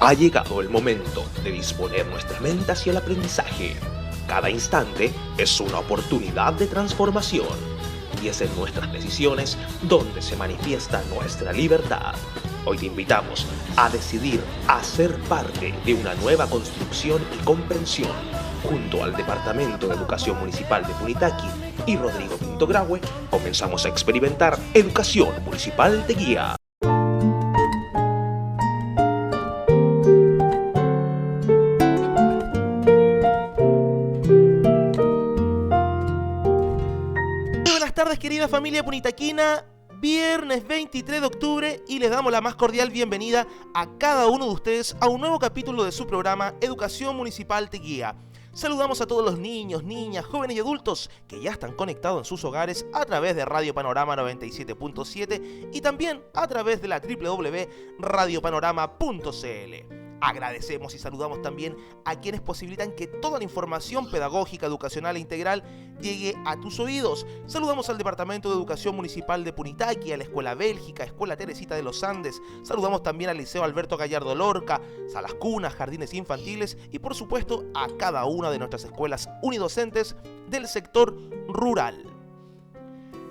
Ha llegado el momento de disponer nuestra mente hacia el aprendizaje. Cada instante es una oportunidad de transformación y es en nuestras decisiones donde se manifiesta nuestra libertad. Hoy te invitamos a decidir a ser parte de una nueva construcción y comprensión. Junto al Departamento de Educación Municipal de Punitaqui y Rodrigo Pinto Grahue, comenzamos a experimentar Educación Municipal de Guía. Querida familia punitaquina, viernes 23 de octubre y les damos la más cordial bienvenida a cada uno de ustedes a un nuevo capítulo de su programa Educación Municipal Te Guía. Saludamos a todos los niños, niñas, jóvenes y adultos que ya están conectados en sus hogares a través de Radio Panorama 97.7 y también a través de la www.radiopanorama.cl. Agradecemos y saludamos también a quienes posibilitan que toda la información pedagógica, educacional e integral llegue a tus oídos. Saludamos al Departamento de Educación Municipal de Punitaqui, a la Escuela Bélgica, Escuela Teresita de los Andes. Saludamos también al Liceo Alberto Gallardo Lorca, Salas Cunas, Jardines Infantiles y por supuesto a cada una de nuestras escuelas unidocentes del sector rural.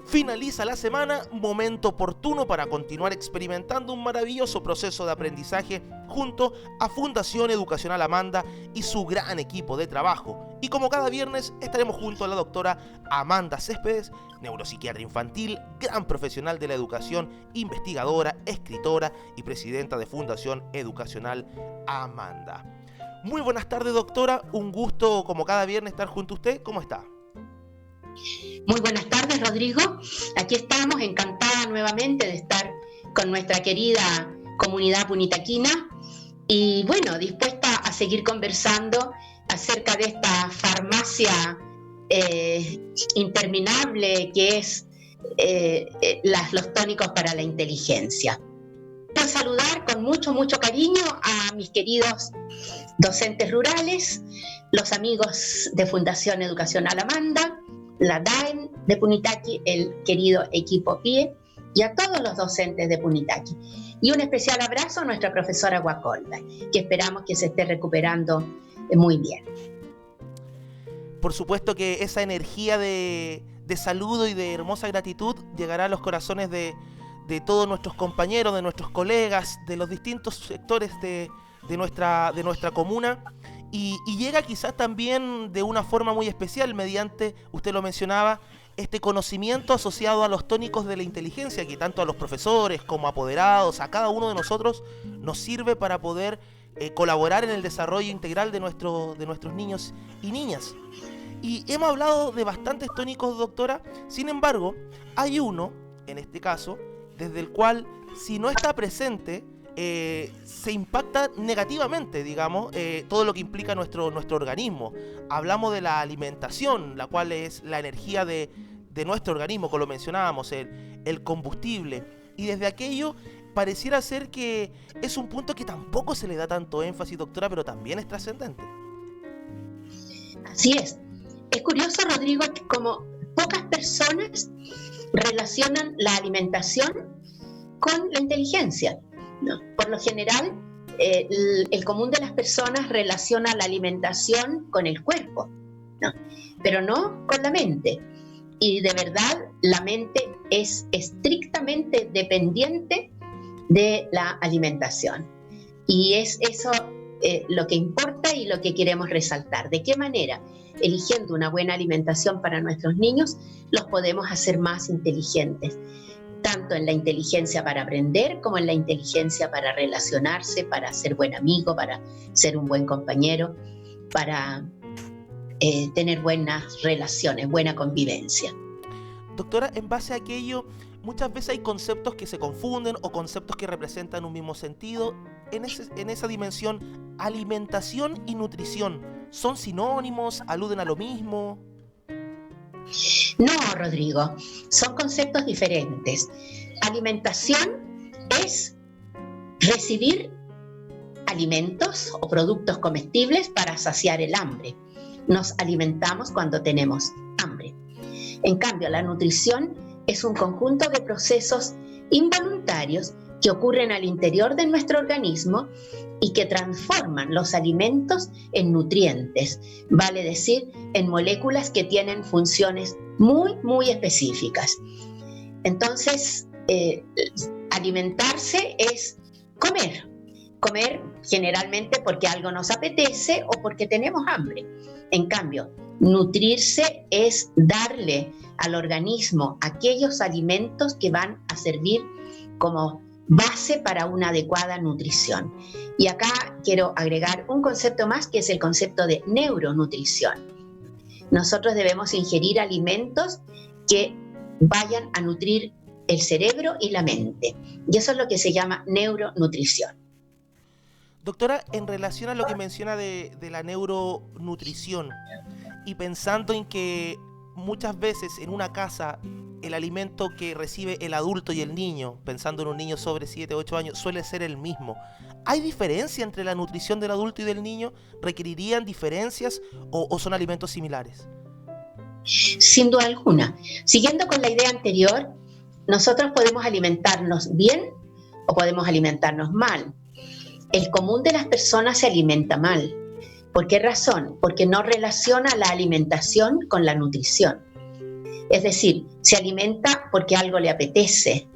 Finaliza la semana, momento oportuno para continuar experimentando un maravilloso proceso de aprendizaje junto a Fundación Educacional Amanda y su gran equipo de trabajo. Y como cada viernes estaremos junto a la doctora Amanda Céspedes, neuropsiquiatra infantil, gran profesional de la educación, investigadora, escritora y presidenta de Fundación Educacional Amanda. Muy buenas tardes, doctora, un gusto como cada viernes estar junto a usted. ¿Cómo está? Muy buenas tardes, Rodrigo. Aquí estamos, encantada nuevamente de estar con nuestra querida comunidad punitaquina y bueno, dispuesta a seguir conversando acerca de esta farmacia interminable que es los tónicos para la inteligencia. Quiero saludar con mucho cariño a mis queridos docentes rurales, los amigos de Fundación Educacional Amanda, la DAEN de Punitaqui, el querido equipo PIE y a todos los docentes de Punitaqui. Y un especial abrazo a nuestra profesora Guacolda, que esperamos que se esté recuperando muy bien. Por supuesto que esa energía de saludo y de hermosa gratitud llegará a los corazones de todos nuestros compañeros, de nuestros colegas, de los distintos sectores de nuestra comuna. Y llega quizás también de una forma muy especial mediante, usted lo mencionaba, este conocimiento asociado a los tónicos de la inteligencia que tanto a los profesores como apoderados, a cada uno de nosotros nos sirve para poder colaborar en el desarrollo integral de nuestros niños y niñas. Y hemos hablado de bastantes tónicos, doctora, sin embargo, hay uno, en este caso, desde el cual si no está presente, se impacta negativamente, digamos, todo lo que implica nuestro organismo. Hablamos de la alimentación, la cual es la energía de nuestro organismo, como lo mencionábamos, el combustible. Y desde aquello pareciera ser que es un punto que tampoco se le da tanto énfasis, doctora, pero también es trascendente. Así es. Es curioso, Rodrigo, que como pocas personas relacionan la alimentación con la inteligencia. No. Por lo general, el común de las personas relaciona la alimentación con el cuerpo, ¿no? Pero no con la mente. Y de verdad, la mente es estrictamente dependiente de la alimentación. Y es eso lo que importa y lo que queremos resaltar. ¿De qué manera? Eligiendo una buena alimentación para nuestros niños, los podemos hacer más inteligentes. Tanto en la inteligencia para aprender como en la inteligencia para relacionarse, para ser buen amigo, para ser un buen compañero, para tener buenas relaciones, buena convivencia. Doctora, en base a aquello, muchas veces hay conceptos que se confunden o conceptos que representan un mismo sentido. En esa dimensión, alimentación y nutrición, ¿son sinónimos? ¿Aluden a lo mismo? No, Rodrigo, son conceptos diferentes. Alimentación es recibir alimentos o productos comestibles para saciar el hambre. Nos alimentamos cuando tenemos hambre. En cambio, la nutrición es un conjunto de procesos involuntarios que ocurren al interior de nuestro organismo y que transforman los alimentos en nutrientes, vale decir, en moléculas que tienen funciones muy, muy específicas. Entonces, alimentarse es comer. Comer generalmente porque algo nos apetece o porque tenemos hambre. En cambio, nutrirse es darle al organismo aquellos alimentos que van a servir como base para una adecuada nutrición. Y acá quiero agregar un concepto más, que es el concepto de neuronutrición. Nosotros debemos ingerir alimentos que vayan a nutrir el cerebro y la mente. Y eso es lo que se llama neuronutrición. Doctora, en relación a lo que menciona de la neuronutrición, y pensando en que muchas veces en una casa el alimento que recibe el adulto y el niño, pensando en un niño sobre 7 o 8 años, suele ser el mismo. ¿Hay diferencia entre la nutrición del adulto y del niño? ¿Requerirían diferencias o son alimentos similares? Sin duda alguna. Siguiendo con la idea anterior, nosotros podemos alimentarnos bien o podemos alimentarnos mal. El común de las personas se alimenta mal. ¿Por qué razón? Porque no relaciona la alimentación con la nutrición. Es decir, se alimenta porque algo le apetece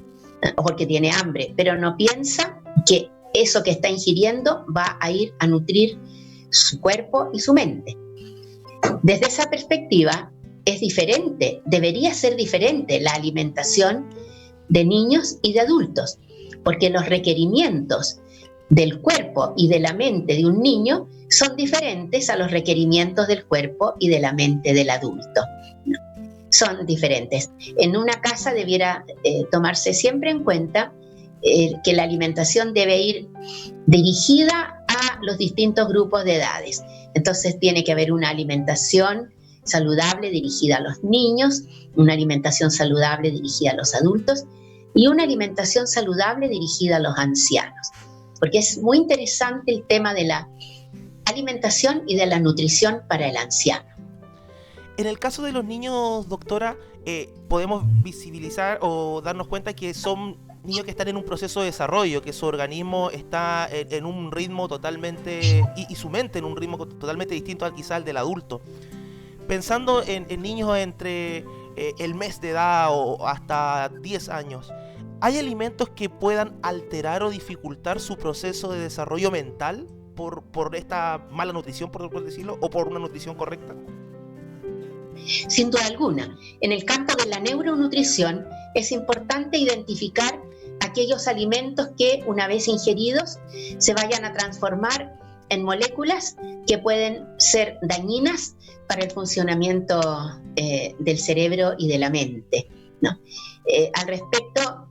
o porque tiene hambre, pero no piensa que eso que está ingiriendo va a ir a nutrir su cuerpo y su mente. Desde esa perspectiva es diferente, debería ser diferente la alimentación de niños y de adultos, porque los requerimientos del cuerpo y de la mente de un niño son diferentes a los requerimientos del cuerpo y de la mente del adulto. Son diferentes. En una casa debiera tomarse siempre en cuenta que la alimentación debe ir dirigida a los distintos grupos de edades. Entonces tiene que haber una alimentación saludable dirigida a los niños, una alimentación saludable dirigida a los adultos y una alimentación saludable dirigida a los ancianos. Porque es muy interesante el tema de la alimentación y de la nutrición para el anciano. En el caso de los niños, doctora, podemos visibilizar o darnos cuenta que son niños que están en un proceso de desarrollo, que su organismo está en un ritmo totalmente, y su mente en un ritmo totalmente distinto al quizá al del adulto. Pensando en niños entre el mes de edad o hasta 10 años, ¿hay alimentos que puedan alterar o dificultar su proceso de desarrollo mental por esta mala nutrición, por decirlo, o por una nutrición correcta? Sin duda alguna. En el campo de la neuronutrición es importante identificar aquellos alimentos que, una vez ingeridos, se vayan a transformar en moléculas que pueden ser dañinas para el funcionamiento del cerebro y de la mente, ¿no? Al respecto,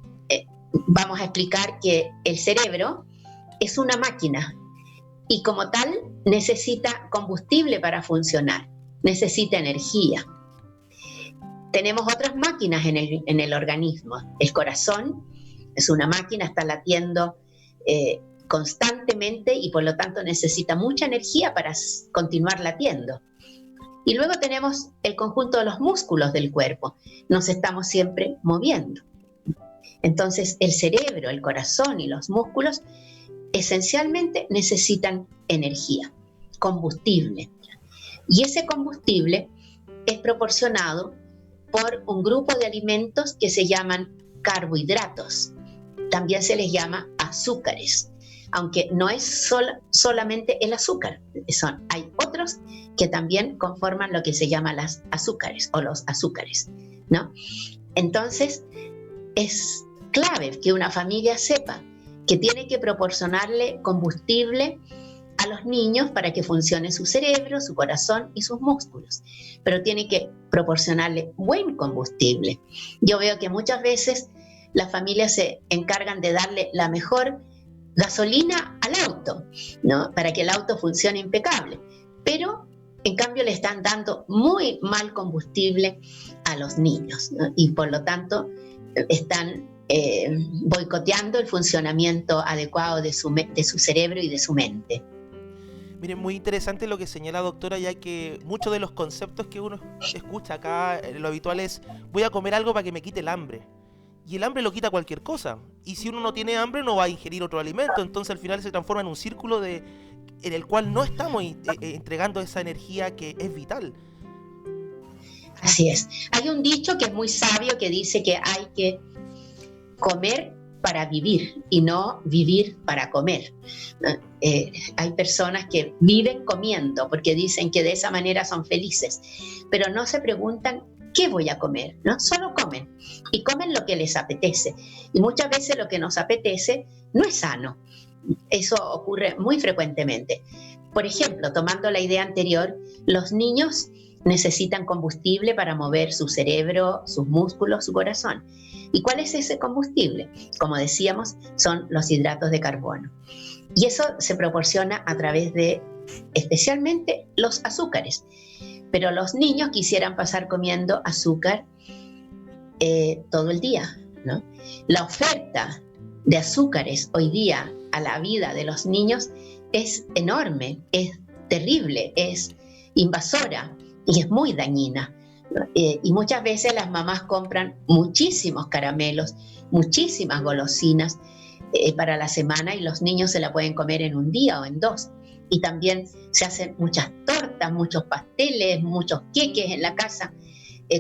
vamos a explicar que el cerebro es una máquina y como tal necesita combustible para funcionar, necesita energía. Tenemos otras máquinas en el organismo. El corazón es una máquina, está latiendo constantemente y por lo tanto necesita mucha energía para continuar latiendo. Y luego tenemos el conjunto de los músculos del cuerpo. Nos estamos siempre moviendo. Entonces el cerebro, el corazón y los músculos esencialmente necesitan energía, combustible. Y ese combustible es proporcionado por un grupo de alimentos que se llaman carbohidratos. También se les llama azúcares, aunque no es solamente el azúcar. Hay otros que también conforman lo que se llama las azúcares o los azúcares, ¿no? Entonces, es clave que una familia sepa que tiene que proporcionarle combustible a los niños para que funcione su cerebro, su corazón y sus músculos, pero tiene que proporcionarle buen combustible. Yo veo que muchas veces las familias se encargan de darle la mejor gasolina al auto, ¿no? Para que el auto funcione impecable, pero en cambio le están dando muy mal combustible a los niños, ¿no? Y por lo tanto están boicoteando el funcionamiento adecuado de su cerebro y de su mente. Miren, muy interesante lo que señala, doctora, ya que muchos de los conceptos que uno escucha acá, lo habitual es: voy a comer algo para que me quite el hambre. y el hambre lo quita cualquier cosa. Y si uno no tiene hambre no va a ingerir otro alimento, entonces al final se transforma en un círculo en el cual no estamos entregando esa energía que es vital. Así es. Hay un dicho que es muy sabio que dice que hay que comer para vivir y no vivir para comer. Hay personas que viven comiendo porque dicen que de esa manera son felices, pero no se preguntan qué voy a comer, ¿no? Solo comen y comen lo que les apetece. Y muchas veces lo que nos apetece no es sano. Eso ocurre muy frecuentemente. Por ejemplo, tomando la idea anterior, los niños necesitan combustible para mover su cerebro, sus músculos, su corazón. ¿Y cuál es ese combustible? Como decíamos, son los hidratos de carbono. Y eso se proporciona a través de, especialmente, los azúcares. Pero los niños quisieran pasar comiendo azúcar todo el día, ¿no? La oferta de azúcares hoy día a la vida de los niños es enorme, es terrible, es invasora y es muy dañina. Y muchas veces las mamás compran muchísimos caramelos, muchísimas golosinas para la semana, y los niños se la pueden comer en un día o en dos. Y también se hacen muchas tortas, muchos pasteles, muchos queques en la casa,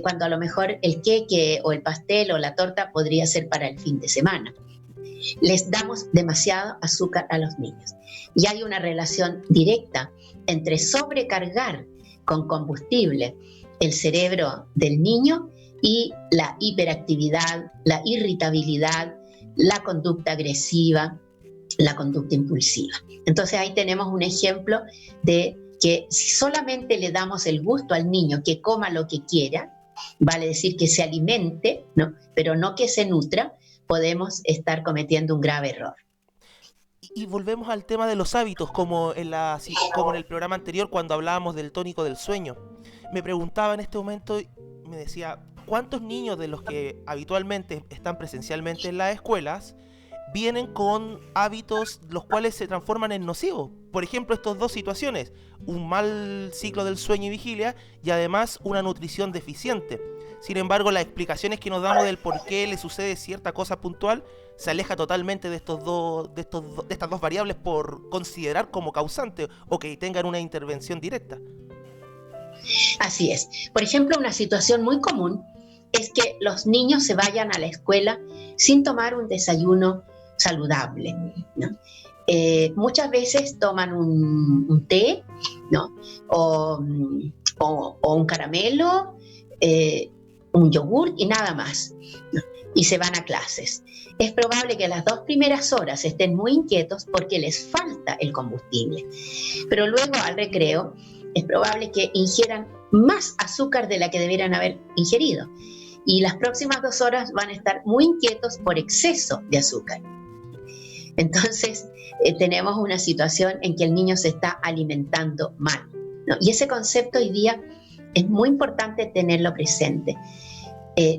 cuando a lo mejor el queque o el pastel o la torta podría ser para el fin de semana. Les damos demasiado azúcar a los niños. Y hay una relación directa entre sobrecargar con combustible el cerebro del niño y la hiperactividad, la irritabilidad, la conducta agresiva, la conducta impulsiva. Entonces ahí tenemos un ejemplo de que si solamente le damos el gusto al niño que coma lo que quiera, vale decir que se alimente, ¿no? Pero no que se nutra, podemos estar cometiendo un grave error. Y volvemos al tema de los hábitos, como en el programa anterior cuando hablábamos del tónico del sueño. Me preguntaba en este momento, me decía, ¿cuántos niños de los que habitualmente están presencialmente en las escuelas vienen con hábitos los cuales se transforman en nocivos? Por ejemplo, estas dos situaciones, un mal ciclo del sueño y vigilia y además una nutrición deficiente. Sin embargo, las explicaciones que nos damos del por qué le sucede cierta cosa puntual se aleja totalmente de estas dos variables por considerar como causante o que tengan una intervención directa. Así es. Por ejemplo, una situación muy común es que los niños se vayan a la escuela sin tomar un desayuno saludable, ¿no? Muchas veces toman un té, ¿no? o un caramelo, un yogur y nada más, ¿no? Y se van a clases. Es probable que las 2 primeras horas estén muy inquietos porque les falta el combustible, pero luego al recreo es probable que ingieran más azúcar de la que debieran haber ingerido, y las próximas 2 horas van a estar muy inquietos por exceso de azúcar. Entonces tenemos una situación en que el niño se está alimentando mal, ¿no? Y ese concepto hoy día es muy importante tenerlo presente.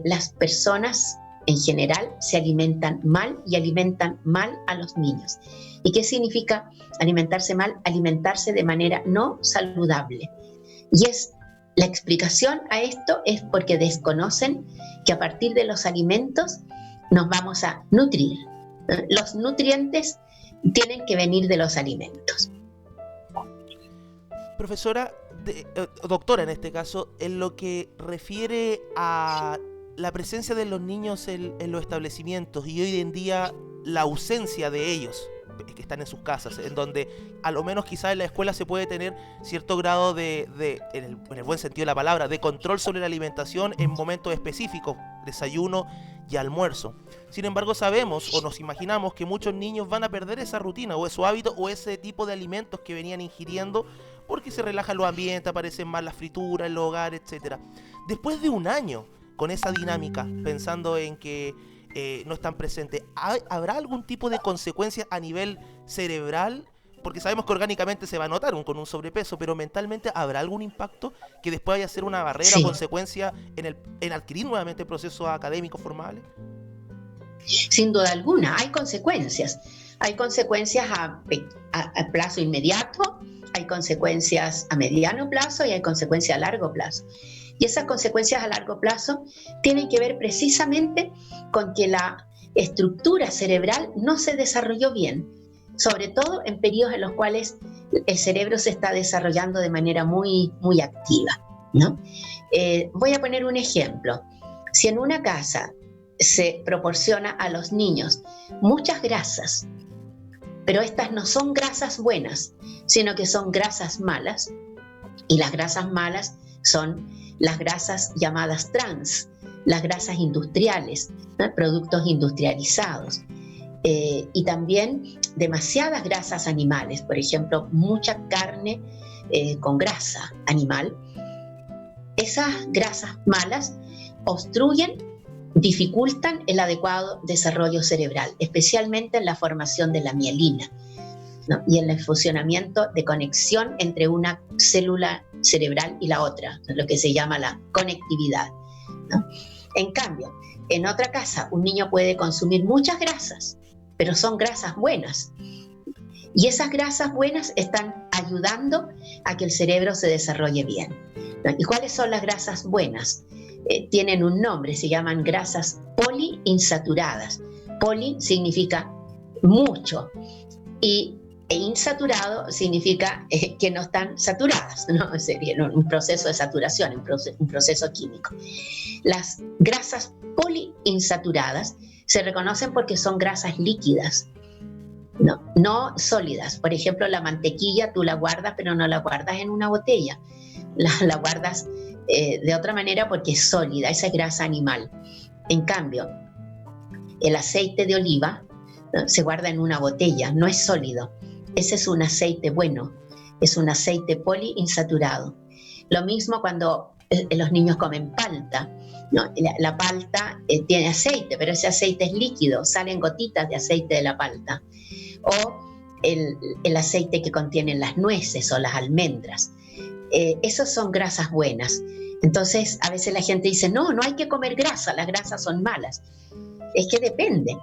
Las personas en general se alimentan mal y alimentan mal a los niños. ¿Y qué significa alimentarse mal? Alimentarse de manera no saludable. Y la explicación a esto es porque desconocen que a partir de los alimentos nos vamos a nutrir. Los nutrientes tienen que venir de los alimentos. Profesora, doctora en este caso, en lo que refiere a la presencia de los niños en los establecimientos y hoy en día la ausencia de ellos, que están en sus casas, en donde a lo menos quizás en la escuela se puede tener cierto grado en el buen sentido de la palabra, de control sobre la alimentación en momentos específicos, desayuno y almuerzo. Sin embargo, sabemos o nos imaginamos que muchos niños van a perder esa rutina o esos hábitos o ese tipo de alimentos que venían ingiriendo porque se relajan los ambientes, aparecen más las frituras en los hogares, etc. Después de un año con esa dinámica, pensando en que no están presentes, ¿habrá algún tipo de consecuencia a nivel cerebral? Porque sabemos que orgánicamente se va a notar con un sobrepeso, pero mentalmente ¿habrá algún impacto que después vaya a ser una barrera o consecuencia en adquirir nuevamente procesos académicos formales? Sin duda alguna, hay consecuencias. Hay consecuencias a plazo inmediato, hay consecuencias a mediano plazo y hay consecuencias a largo plazo. Y esas consecuencias a largo plazo tienen que ver precisamente con que la estructura cerebral no se desarrolló bien, sobre todo en periodos en los cuales el cerebro se está desarrollando de manera muy, muy activa, ¿no? Voy a poner un ejemplo. Si en una casa se proporciona a los niños muchas grasas, pero estas no son grasas buenas, sino que son grasas malas, y las grasas malas son las grasas llamadas trans, las grasas industriales, ¿no? Productos industrializados, y también demasiadas grasas animales, por ejemplo, mucha carne con grasa animal. Esas grasas malas obstruyen, dificultan el adecuado desarrollo cerebral, especialmente en la formación de la mielina, ¿no? Y en el funcionamiento de conexión entre una célula cerebral y la otra, lo que se llama la conectividad, ¿no? En cambio, en otra casa un niño puede consumir muchas grasas, pero son grasas buenas. Y esas grasas buenas están ayudando a que el cerebro se desarrolle bien, ¿no? ¿Y cuáles son las grasas buenas? Tienen un nombre, se llaman grasas poliinsaturadas. Poli significa mucho e insaturado significa que no están saturadas, ¿no? Sería un proceso de saturación, un proceso químico. Las grasas poliinsaturadas se reconocen porque son grasas líquidas, no sólidas. Por ejemplo, la mantequilla tú la guardas, pero no la guardas en una botella, la guardas de otra manera porque es sólida, esa es grasa animal. En cambio, el aceite de oliva, ¿no?, se guarda en una botella, no es sólido. Ese es un aceite bueno, es un aceite poliinsaturado. Lo mismo cuando los niños comen palta, ¿no? La palta tiene aceite, pero ese aceite es líquido, salen gotitas de aceite de la palta. O el aceite que contienen las nueces o las almendras. Esos son grasas buenas. Entonces, a veces la gente dice, no hay que comer grasa, las grasas son malas. Es que depende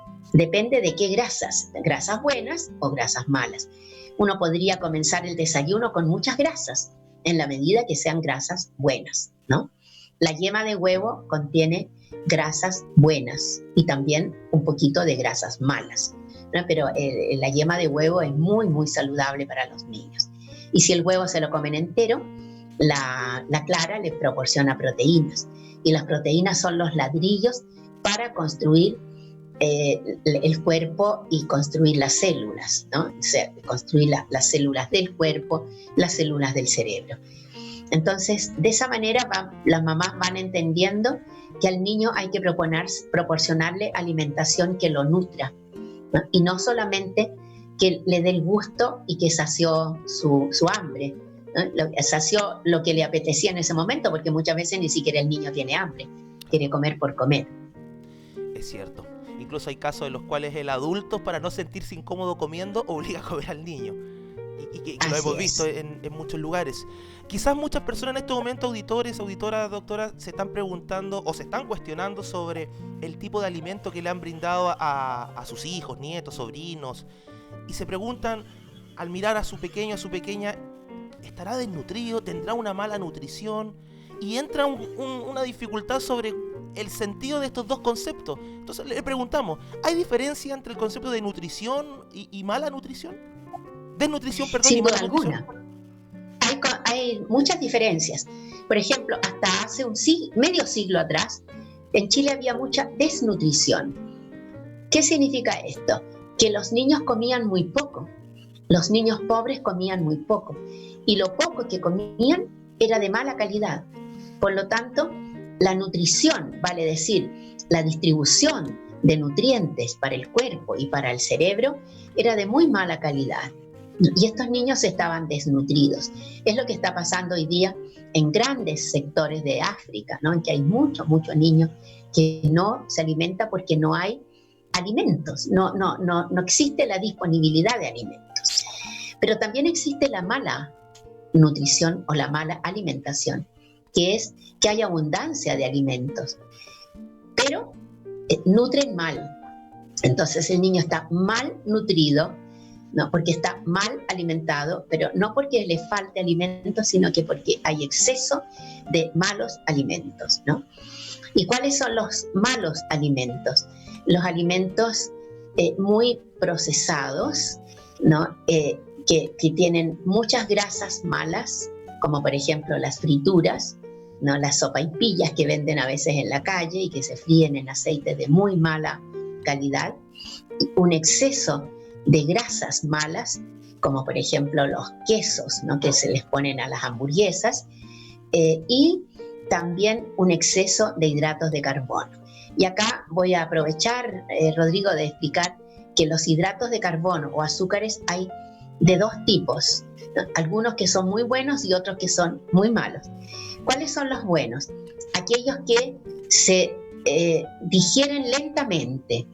de qué grasas buenas o grasas malas. Uno podría comenzar el desayuno con muchas grasas, en la medida que sean grasas buenas, ¿no? La yema de huevo contiene grasas buenas y también un poquito de grasas malas, ¿no? Pero la yema de huevo es muy, muy saludable para los niños. Y si el huevo se lo comen entero, la clara le proporciona proteínas. Y las proteínas son los ladrillos para construir el cuerpo y construir las células, ¿no? O sea, construir las células del cuerpo, las células del cerebro. Entonces, de esa manera las mamás van entendiendo que al niño hay que proporcionarle alimentación que lo nutra, ¿no? Y no solamente que le dé el gusto y que sació su hambre, ¿no? Sació lo que le apetecía en ese momento, porque muchas veces ni siquiera el niño tiene hambre, quiere comer por comer. Es cierto. Incluso hay casos en los cuales el adulto, para no sentirse incómodo comiendo, obliga a comer al niño. Y que lo hemos visto en muchos lugares. Quizás muchas personas en este momento, auditores, auditoras, doctoras, se están preguntando o se están cuestionando sobre el tipo de alimento que le han brindado a sus hijos, nietos, sobrinos, y se preguntan, al mirar a su pequeño, a su pequeña, ¿estará desnutrido? ¿Tendrá una mala nutrición? Y entra una dificultad sobre el sentido de estos dos conceptos. Entonces le preguntamos, ¿hay diferencia entre el concepto de nutrición y mala nutrición? Desnutrición, perdón. Sin duda alguna. Hay muchas diferencias. Por ejemplo, hasta hace medio siglo atrás, en Chile había mucha desnutrición. ¿Qué significa esto? Que los niños comían muy poco. Los niños pobres comían muy poco. Y lo poco que comían era de mala calidad. Por lo tanto, la nutrición, vale decir, la distribución de nutrientes para el cuerpo y para el cerebro, era de muy mala calidad. Y estos niños estaban desnutridos. Es lo que está pasando hoy día en grandes sectores de África, ¿no? En que hay muchos niños que no se alimentan porque no hay alimentos, no existe la disponibilidad de alimentos. Pero también existe la mala nutrición o la mala alimentación, que es que hay abundancia de alimentos, pero nutren mal. Entonces el niño está mal nutrido, ¿no? Porque está mal alimentado, pero no porque le falte alimento, sino que porque hay exceso de malos alimentos, ¿no? ¿Y cuáles son los malos alimentos? Los alimentos muy procesados, ¿no? Que tienen muchas grasas malas, como por ejemplo las frituras, ¿no? Las sopaipillas que venden a veces en la calle y que se fríen en aceite de muy mala calidad, un exceso de grasas malas, como por ejemplo los quesos, ¿no? Que se les ponen a las hamburguesas, y también un exceso de hidratos de carbono. Y acá voy a aprovechar, Rodrigo, de explicar que los hidratos de carbono o azúcares hay de dos tipos, ¿no? Algunos que son muy buenos y otros que son muy malos. ¿Cuáles son los buenos? Aquellos que se digieren lentamente,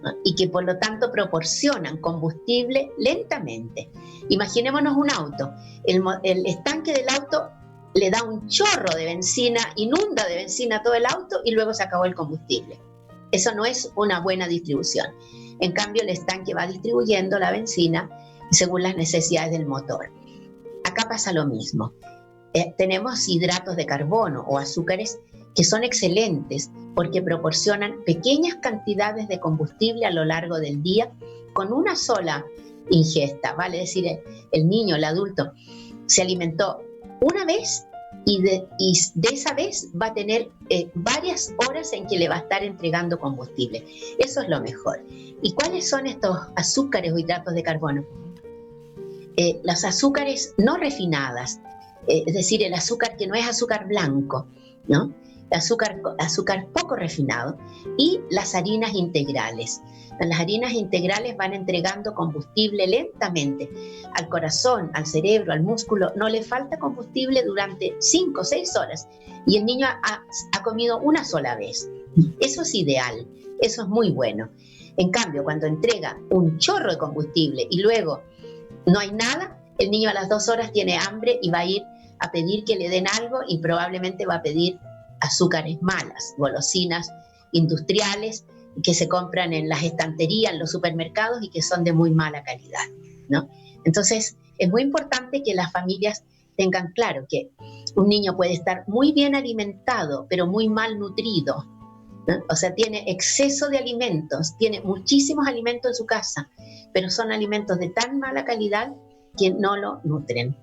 ¿no? Y que por lo tanto proporcionan combustible lentamente. Imaginémonos un auto. El estanque del auto le da un chorro de benzina, inunda de benzina todo el auto y luego se acabó el combustible. Eso no es una buena distribución. En cambio, el estanque va distribuyendo la benzina según las necesidades del motor. Acá pasa lo mismo. Tenemos hidratos de carbono o azúcares que son excelentes porque proporcionan pequeñas cantidades de combustible a lo largo del día con una sola ingesta, vale decir, el niño, el adulto, se alimentó una vez y de esa vez va a tener varias horas en que le va a estar entregando combustible. Eso es lo mejor. ¿Y cuáles son estos azúcares o hidratos de carbono? Los azúcares no refinadas, es decir, el azúcar que no es azúcar blanco, ¿no? Azúcar poco refinado, y las harinas integrales. Las harinas integrales van entregando combustible lentamente al corazón, al cerebro, al músculo. No le falta combustible durante 5 o 6 horas y el niño ha comido una sola vez. Eso es ideal, eso es muy bueno. En cambio, cuando entrega un chorro de combustible y luego no hay nada, el niño a las 2 horas tiene hambre y va a ir a pedir que le den algo y probablemente va a pedir azúcares malas, golosinas industriales que se compran en las estanterías, en los supermercados y que son de muy mala calidad, ¿no? Entonces, es muy importante que las familias tengan claro que un niño puede estar muy bien alimentado, pero muy mal nutrido, ¿no? O sea, tiene exceso de alimentos, tiene muchísimos alimentos en su casa, pero son alimentos de tan mala calidad que no lo nutren.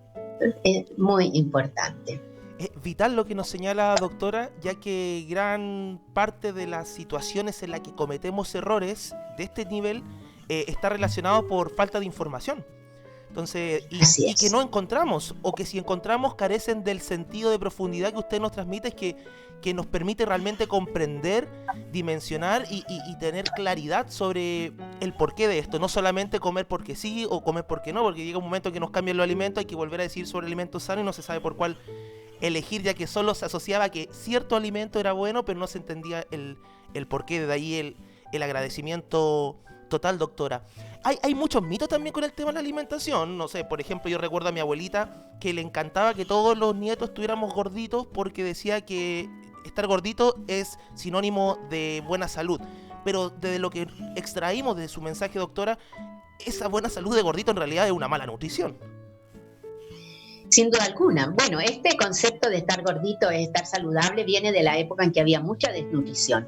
Es muy importante. Es vital lo que nos señala, doctora, ya que gran parte de las situaciones en las que cometemos errores de este nivel está relacionado por falta de información. Entonces, y que no encontramos, o que si encontramos carecen del sentido de profundidad que usted nos transmite, que nos permite realmente comprender, dimensionar y tener claridad sobre el porqué de esto. No solamente comer porque sí o comer porque no, porque llega un momento que nos cambian los alimentos, hay que volver a decir sobre alimentos sanos y no se sabe por cuál elegir, ya que solo se asociaba a que cierto alimento era bueno, pero no se entendía el porqué. De ahí el agradecimiento total, doctora. Hay muchos mitos también con el tema de la alimentación. No sé, por ejemplo, yo recuerdo a mi abuelita que le encantaba que todos los nietos estuviéramos gorditos porque decía que estar gordito es sinónimo de buena salud. Pero desde lo que extraímos de su mensaje, doctora, esa buena salud de gordito en realidad es una mala nutrición. Sin duda alguna. Bueno, este concepto de estar gordito es estar saludable viene de la época en que había mucha desnutrición.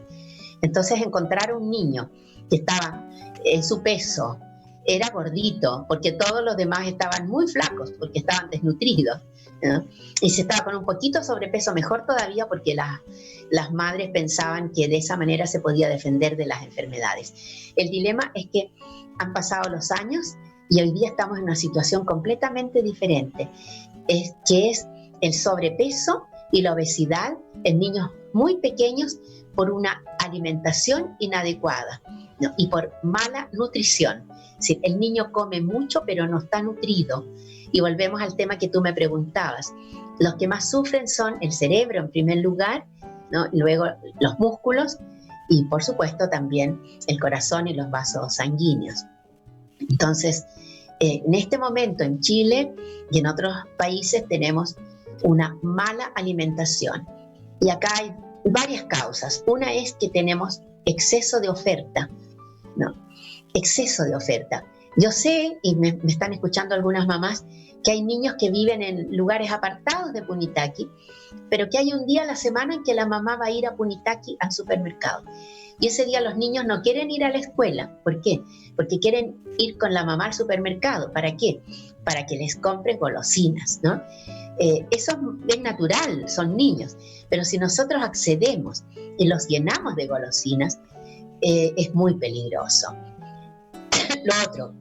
Entonces, encontrar un niño que estaba en su peso, era gordito, porque todos los demás estaban muy flacos, porque estaban desnutridos, ¿no? Y si estaba con un poquito sobrepeso, mejor todavía, porque las madres pensaban que de esa manera se podía defender de las enfermedades. El dilema es que han pasado los años y hoy día estamos en una situación completamente diferente, que es el sobrepeso y la obesidad en niños muy pequeños por una alimentación inadecuada, ¿no? Y por mala nutrición. Es decir, el niño come mucho pero no está nutrido. Y volvemos al tema que tú me preguntabas. Los que más sufren son el cerebro en primer lugar, ¿no? Luego los músculos y por supuesto también el corazón y los vasos sanguíneos. Entonces, en este momento en Chile y en otros países tenemos una mala alimentación. Y acá hay varias causas. Una es que tenemos exceso de oferta, ¿no? Exceso de oferta. Yo sé, y me están escuchando algunas mamás, que hay niños que viven en lugares apartados de Punitaqui, pero que hay un día a la semana en que la mamá va a ir a Punitaqui al supermercado. Y ese día los niños no quieren ir a la escuela. ¿Por qué? Porque quieren ir con la mamá al supermercado. ¿Para qué? Para que les compre golosinas, ¿no? Eso es natural, son niños. Pero si nosotros accedemos y los llenamos de golosinas, es muy peligroso. Lo otro,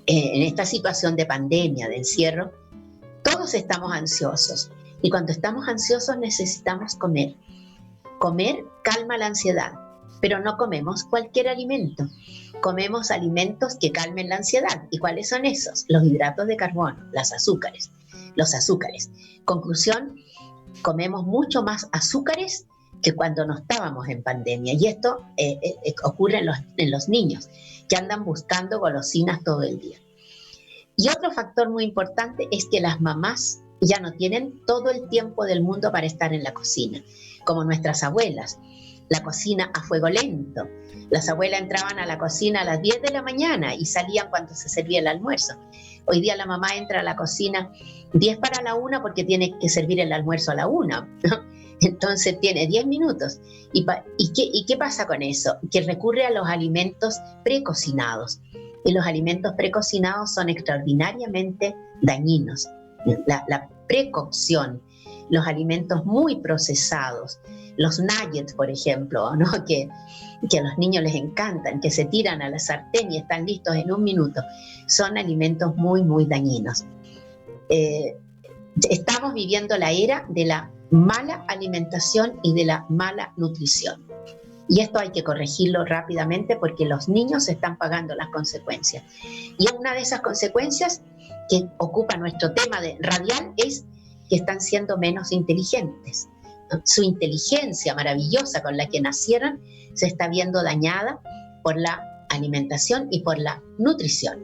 en esta situación de pandemia, de encierro, todos estamos ansiosos. Y cuando estamos ansiosos necesitamos comer. Comer calma la ansiedad, pero no comemos cualquier alimento. Comemos alimentos que calmen la ansiedad. ¿Y cuáles son esos? Los hidratos de carbono, los azúcares. Conclusión, comemos mucho más azúcares que cuando no estábamos en pandemia. Y esto ocurre en los niños, que andan buscando golosinas todo el día. Y otro factor muy importante es que las mamás ya no tienen todo el tiempo del mundo para estar en la cocina, como nuestras abuelas. La cocina a fuego lento. Las abuelas entraban a la cocina a las 10 de la mañana y salían cuando se servía el almuerzo. Hoy día la mamá entra a la cocina 10 para la 1 porque tiene que servir el almuerzo a la 1, ¿no? Entonces tiene 10 minutos. ¿Y qué pasa con eso? Que recurre a los alimentos precocinados. Y los alimentos precocinados son extraordinariamente dañinos. La precocción, los alimentos muy procesados, los nuggets, por ejemplo, ¿no? que a los niños les encantan, que se tiran a la sartén y están listos en 1 minuto, son alimentos muy, muy dañinos. Estamos viviendo la era de la mala alimentación y de la mala nutrición. Y esto hay que corregirlo rápidamente porque los niños están pagando las consecuencias. Y una de esas consecuencias que ocupa nuestro tema radial es que están siendo menos inteligentes. Su inteligencia maravillosa con la que nacieron se está viendo dañada por la alimentación y por la nutrición.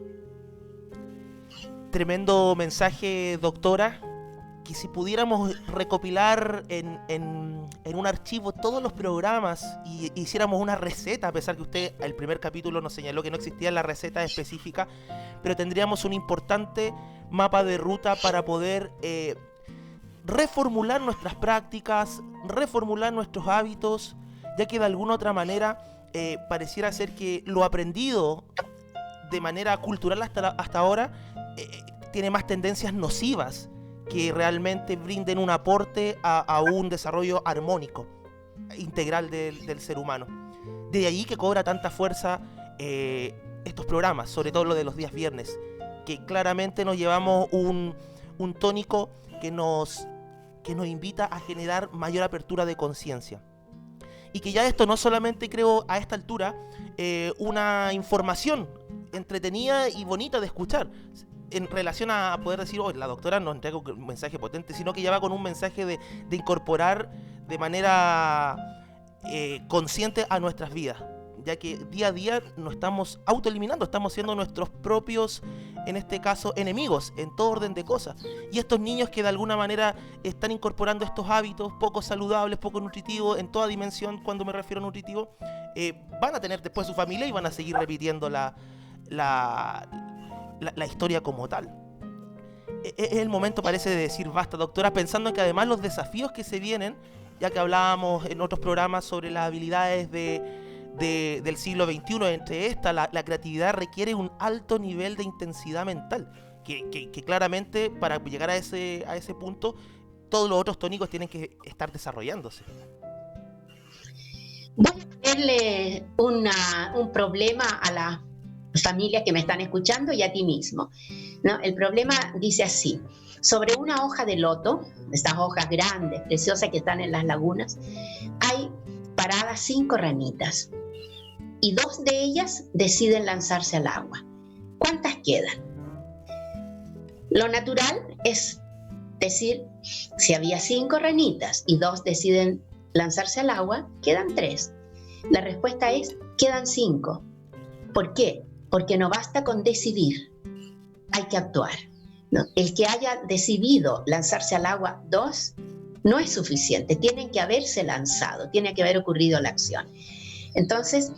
Tremendo mensaje, doctora. Que si pudiéramos recopilar en un archivo todos los programas y hiciéramos una receta, a pesar que usted el primer capítulo nos señaló que no existía la receta específica, pero tendríamos un importante mapa de ruta para poder reformular nuestras prácticas, reformular nuestros hábitos, ya que de alguna otra manera pareciera ser que lo aprendido de manera cultural hasta ahora tiene más tendencias nocivas que realmente brinden un aporte a un desarrollo armónico, integral del ser humano. De ahí que cobra tanta fuerza estos programas, sobre todo lo de los días viernes, que claramente nos llevamos un tónico que nos invita a generar mayor apertura de conciencia. Y que ya esto no solamente, creo, a esta altura, una información entretenida y bonita de escuchar, en relación a poder decir, la doctora nos entrega un mensaje potente, sino que ya va con un mensaje de incorporar de manera consciente a nuestras vidas, ya que día a día nos estamos autoeliminando, estamos siendo nuestros propios, en este caso, enemigos en todo orden de cosas. Y estos niños que de alguna manera están incorporando estos hábitos poco saludables, poco nutritivos, en toda dimensión, cuando me refiero a nutritivo, van a tener después su familia y van a seguir repitiendo la historia como tal. Es el momento, parece, de decir basta, doctora, pensando en que además los desafíos que se vienen, ya que hablábamos en otros programas sobre las habilidades del siglo XXI, entre estas, la creatividad requiere un alto nivel de intensidad mental, que claramente para llegar a ese punto, todos los otros tónicos tienen que estar desarrollándose. Voy a ponerle un problema a la familias que me están escuchando y a ti mismo, ¿no? El problema dice así: sobre una hoja de loto, estas hojas grandes, preciosas que están en las lagunas, hay paradas 5 ranitas y 2 de ellas deciden lanzarse al agua. ¿Cuántas quedan? Lo natural es decir, si había 5 ranitas y 2 deciden lanzarse al agua, quedan 3. La respuesta es, quedan 5. ¿Por qué? Porque no basta con decidir, hay que actuar, ¿no? El que haya decidido lanzarse al agua 2 no es suficiente, tienen que haberse lanzado, tiene que haber ocurrido la acción. Entonces,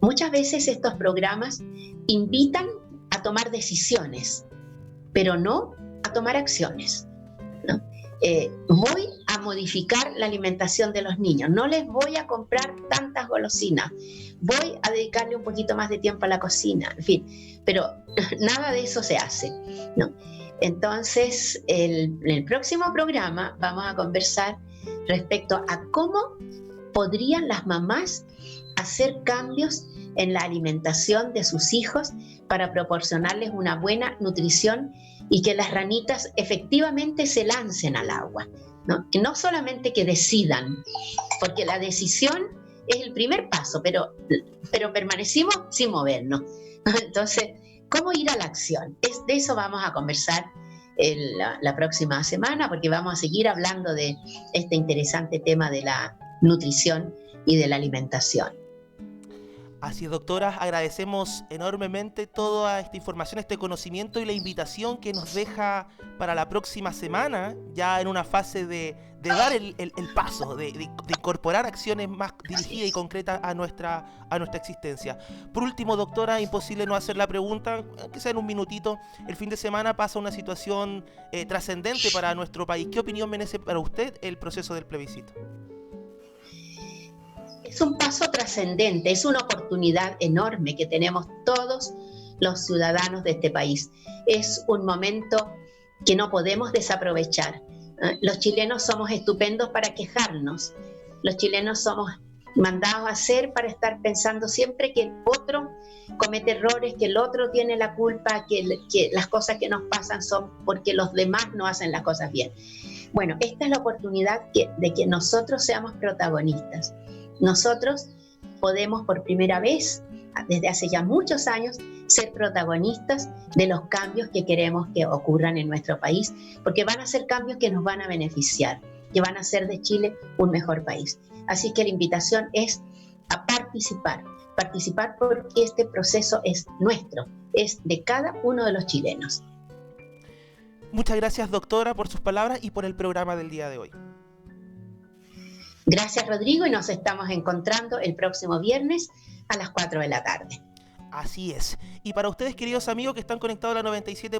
muchas veces estos programas invitan a a tomar decisiones, pero no a tomar acciones, ¿no? Voy a modificar la alimentación de los niños, no les voy a comprar tantas golosinas, voy a dedicarle un poquito más de tiempo a la cocina, en fin, pero nada de eso se hace, ¿no? Entonces, en el próximo programa vamos a conversar respecto a cómo podrían las mamás hacer cambios en la alimentación de sus hijos para proporcionarles una buena nutrición y que las ranitas efectivamente se lancen al agua, ¿no? Que no solamente que decidan, porque la decisión es el primer paso, pero permanecimos sin movernos. Entonces, ¿cómo ir a la acción? De eso vamos a conversar la próxima semana, porque vamos a seguir hablando de este interesante tema de la nutrición y de la alimentación. Así es, doctora, agradecemos enormemente toda esta información, este conocimiento y la invitación que nos deja para la próxima semana, ya en una fase de dar el paso, de incorporar acciones más dirigidas y concretas a nuestra existencia. Por último, doctora, imposible no hacer la pregunta, que sea en un minutito. El fin de semana pasa una situación trascendente para nuestro país. ¿Qué opinión merece para usted el proceso del plebiscito? Es un paso trascendente, es una oportunidad enorme que tenemos todos los ciudadanos de este país. Es un momento que no podemos desaprovechar. Los chilenos somos estupendos para quejarnos. Los chilenos somos mandados a hacer para estar pensando siempre que el otro comete errores, que el otro tiene la culpa, que las cosas que nos pasan son porque los demás no hacen las cosas bien. Bueno, esta es la oportunidad de que nosotros seamos protagonistas. Nosotros podemos por primera vez, desde hace ya muchos años, ser protagonistas de los cambios que queremos que ocurran en nuestro país, porque van a ser cambios que nos van a beneficiar, que van a hacer de Chile un mejor país. Así que la invitación es a participar porque este proceso es nuestro, es de cada uno de los chilenos. Muchas gracias, doctora, por sus palabras y por el programa del día de hoy. Gracias, Rodrigo, y nos estamos encontrando el próximo viernes a las 4 de la tarde. Así es. Y para ustedes, queridos amigos que están conectados a la 97.